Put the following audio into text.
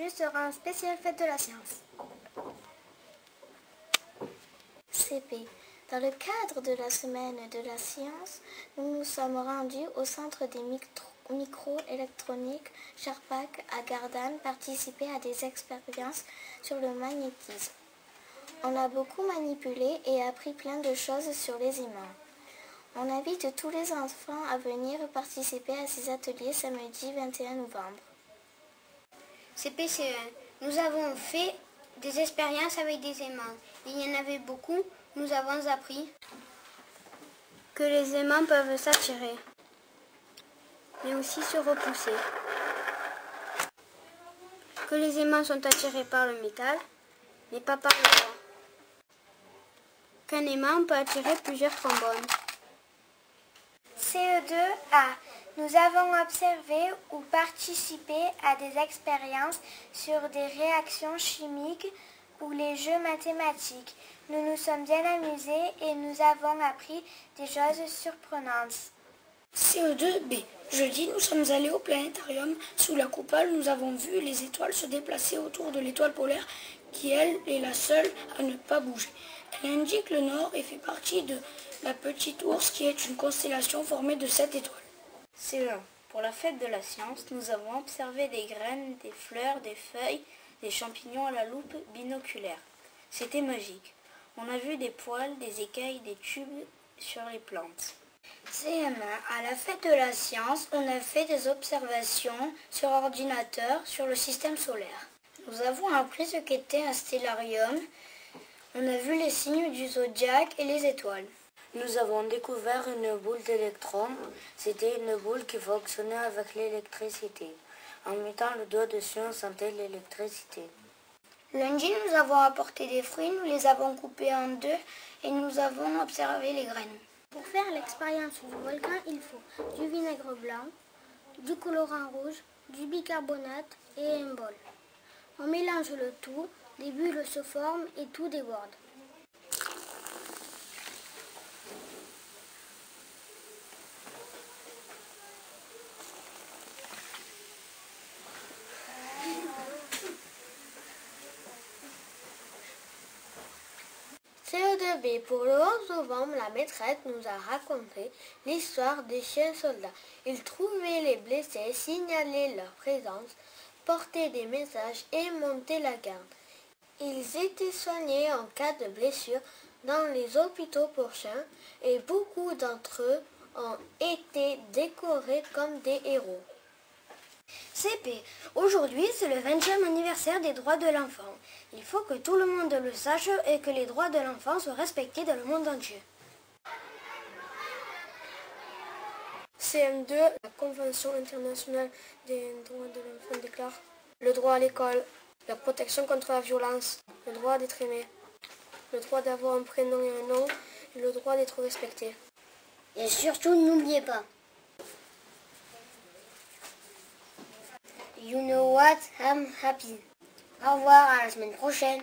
aujourd'hui sera un spécial fête de la science. CP. Dans le cadre de la semaine de la science, nous nous sommes rendus au centre des microélectroniques Charpak à Gardanne participer à des expériences sur le magnétisme. On a beaucoup manipulé et appris plein de choses sur les aimants. On invite tous les enfants à venir participer à ces ateliers samedi 21 novembre. CPCE, nous avons fait des expériences avec des aimants. Il y en avait beaucoup. Nous avons appris que les aimants peuvent s'attirer, mais aussi se repousser. Que les aimants sont attirés par le métal, mais pas par le bois. Qu'un aimant peut attirer plusieurs trombones. CE2A. Nous avons observé ou participé à des expériences sur des réactions chimiques ou les jeux mathématiques. Nous nous sommes bien amusés et nous avons appris des choses surprenantes. CE2B. Jeudi, nous sommes allés au planétarium. Sous la coupole, nous avons vu les étoiles se déplacer autour de l'étoile polaire qui, elle, est la seule à ne pas bouger. Elle indique le nord et fait partie de la Petite Ourse qui est une constellation formée de 7 étoiles. CE1. Pour la fête de la science, nous avons observé des graines, des fleurs, des feuilles, des champignons à la loupe binoculaire. C'était magique. On a vu des poils, des écailles, des tubes sur les plantes. CM1. À la fête de la science, on a fait des observations sur ordinateur sur le système solaire. Nous avons appris ce qu'était un stellarium. On a vu les signes du zodiaque et les étoiles. Nous avons découvert une boule d'électrons. C'était une boule qui fonctionnait avec l'électricité. En mettant le doigt dessus, on sentait l'électricité. Lundi, nous avons apporté des fruits, nous les avons coupés en deux et nous avons observé les graines. Pour faire l'expérience du volcan, il faut du vinaigre blanc, du colorant rouge, du bicarbonate et un bol. On mélange le tout, des bulles se forment et tout déborde. CE2B. Pour le 11 novembre, la maîtresse nous a raconté l'histoire des chiens soldats. Ils trouvaient les blessés, signalaient leur présence, portaient des messages et montaient la garde. Ils étaient soignés en cas de blessure dans les hôpitaux pour chiens et beaucoup d'entre eux ont été décorés comme des héros. CP. Aujourd'hui, c'est le 20e anniversaire des droits de l'enfant. Il faut que tout le monde le sache et que les droits de l'enfant soient respectés dans le monde entier. CM2, la Convention internationale des droits de l'enfant déclare le droit à l'école, la protection contre la violence, le droit d'être aimé, le droit d'avoir un prénom et un nom, et le droit d'être respecté. Et surtout, n'oubliez pas. You know what? I'm happy. Au revoir, à la semaine prochaine.